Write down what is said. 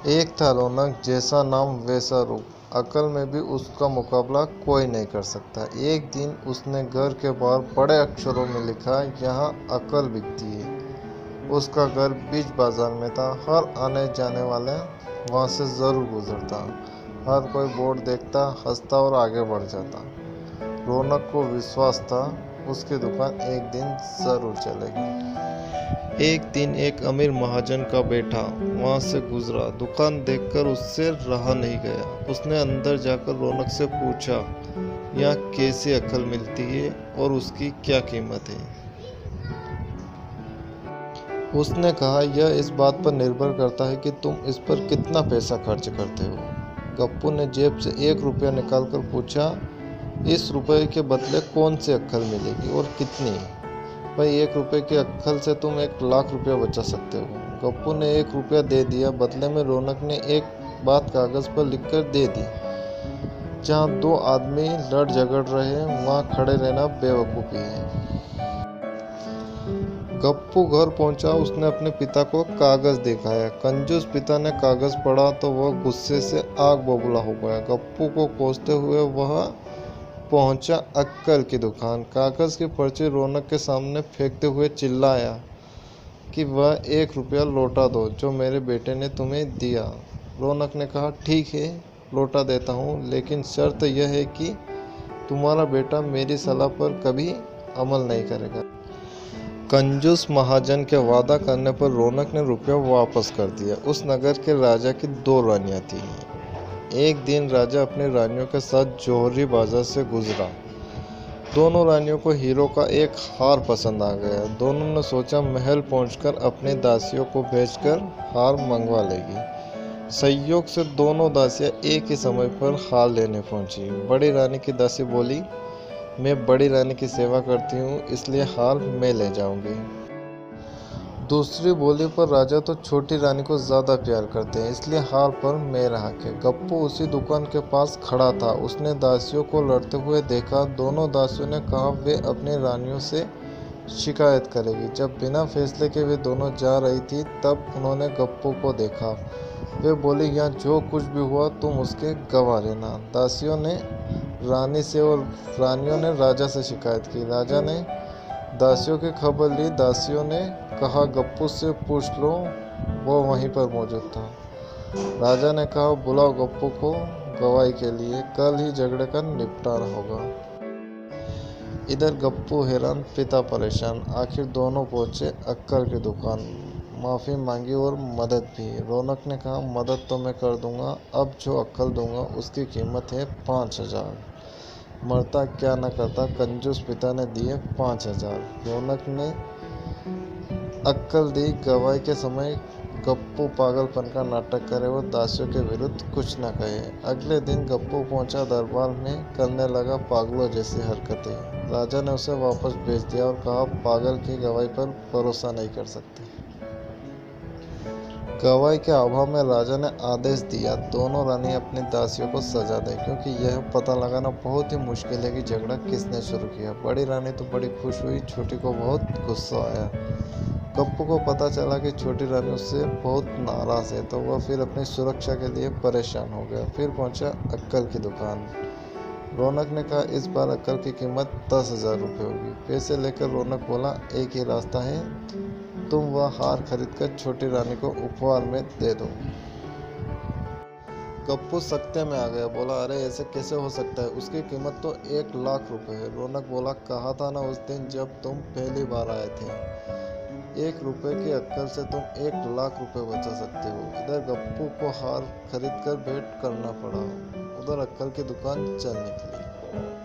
एक था रौनक, जैसा नाम वैसा रूप, अकल में भी उसका मुकाबला कोई नहीं कर सकता। एक दिन उसने घर के बाहर बड़े अक्षरों में लिखा, यहाँ अकल बिकती है। उसका घर बीच बाजार में था। हर आने जाने वाले वहाँ से ज़रूर गुजरता। हर कोई बोर्ड देखता, हंसता और आगे बढ़ जाता। रौनक को विश्वास था उसकी दुकान एक दिन ज़रूर चलेगी। एक दिन एक अमीर महाजन का बेटा वहां से गुजरा। दुकान देखकर उससे रहा नहीं गया। उसने अंदर जाकर रौनक से पूछा, यहाँ कैसी अक्ल मिलती है और उसकी क्या कीमत है। उसने कहा, यह इस बात पर निर्भर करता है कि तुम इस पर कितना पैसा खर्च करते हो। गप्पू ने जेब से 1 रुपया निकालकर पूछा, इस रुपये के बदले कौन सी अक्ल मिलेगी और कितनी। भाई, 1 रुपये की अक्ल से तुम 1 लाख रुपया बचा सकते हो। गप्पू ने 1 रुपया दे दिया। बदले में रौनक ने एक बात कागज पर लिखकर दे दी, जहाँ 2 आदमी लड़ झगड़ रहे वहाँ खड़े रहना बेवकूफ़ी है। गप्पू घर पहुंचा। उसने अपने पिता को कागज दिखाया। कंजूस पिता ने कागज पढ़ा तो वह गुस्से से आग बबूला हो गया। गप्पू को कोसते हुए वह पहुंचा अक्कल की दुकान। कागज की पर्ची रौनक के सामने फेंकते हुए चिल्लाया कि वह 1 रुपया लौटा दो जो मेरे बेटे ने तुम्हें दिया। रौनक ने कहा, ठीक है, लौटा देता हूँ, लेकिन शर्त यह है कि तुम्हारा बेटा मेरी सलाह पर कभी अमल नहीं करेगा। कंजूस महाजन के वादा करने पर रौनक ने रुपया वापस कर दिया। उस नगर के राजा की 2 रानियां थीं। एक दिन राजा अपनी रानियों के साथ जौहरी बाजार से गुजरा। दोनों रानियों को हीरो का एक हार पसंद आ गया। दोनों ने सोचा महल पहुंचकर अपनी दासियों को भेजकर हार मंगवा लेगी। संयोग से दोनों दासियां एक ही समय पर हार लेने पहुंची। बड़ी रानी की दासी बोली, मैं बड़ी रानी की सेवा करती हूँ, इसलिए हार मैं ले जाऊंगी। दूसरी बोली, पर राजा तो छोटी रानी को ज़्यादा प्यार करते हैं, इसलिए हार पर मेरा हक है। गप्पू उसी दुकान के पास खड़ा था। उसने दासियों को लड़ते हुए देखा। दोनों दासियों ने कहा वे अपनी रानियों से शिकायत करेगी। जब बिना फैसले के वे दोनों जा रही थी, तब उन्होंने गप्पू को देखा। वे बोली, यहाँ जो कुछ भी हुआ तुम उसके गवाह रहना। दासियों ने रानी से और रानियों ने राजा से शिकायत की। राजा ने दासियों की खबर ली। दासियों ने कहा, गप्पू से पूछ लो, वो वहीं पर मौजूद था। राजा ने कहा, बुलाओ गप्पू को गवाही के लिए, कल ही झगड़े का निपटारा होगा। इधर गप्पू हैरान, पिता परेशान। आखिर दोनों पहुंचे अक्कल की दुकान। माफ़ी मांगी और मदद भी। रौनक ने कहा, मदद तो मैं कर दूंगा, अब जो अक्ल दूंगा उसकी कीमत है 5,000। मरता क्या न करता, कंजूस पिता ने दिए 5,000। रौनक ने अक्ल दी। गवाही के समय गप्पू पागलपन का नाटक करे और दासियों के विरुद्ध कुछ न कहे। अगले दिन गप्पू पहुंचा दरबार में, करने लगा पागलों जैसी हरकतें। राजा ने उसे वापस भेज दिया और कहा, पागल की गवाही पर भरोसा नहीं कर सकते। गवाही के अभाव में राजा ने आदेश दिया, दोनों रानी अपनी दासियों को सजा दें, क्योंकि यह पता लगाना बहुत ही मुश्किल है कि झगड़ा किसने शुरू किया। बड़ी रानी तो बड़ी खुश हुई, छोटी को बहुत गुस्सा आया। गप्पू को पता चला कि छोटी रानी उससे बहुत नाराज है, तो वह फिर अपनी सुरक्षा के लिए परेशान हो गया। फिर पहुंचा अक्कल की दुकान। रौनक ने कहा, इस बार अक्कल की कीमत 10,000 रुपये होगी। पैसे लेकर रौनक बोला, एक ही रास्ता है, तुम वह हार खरीदकर छोटी रानी को उपहार में दे दो। गप्पू सख्ते में आ गया। बोला, अरे ऐसे कैसे हो सकता है, उसकी कीमत तो 1 लाख रुपए है। रौनक बोला, कहा था ना उस दिन जब तुम पहली बार आए थे, 1 रुपये की अक्ल से तुम 1 लाख रुपए बचा सकते हो। इधर गप्पू को हार खरीद कर भेंट करना पड़ा, उधर अक्कल की दुकान चल निकली।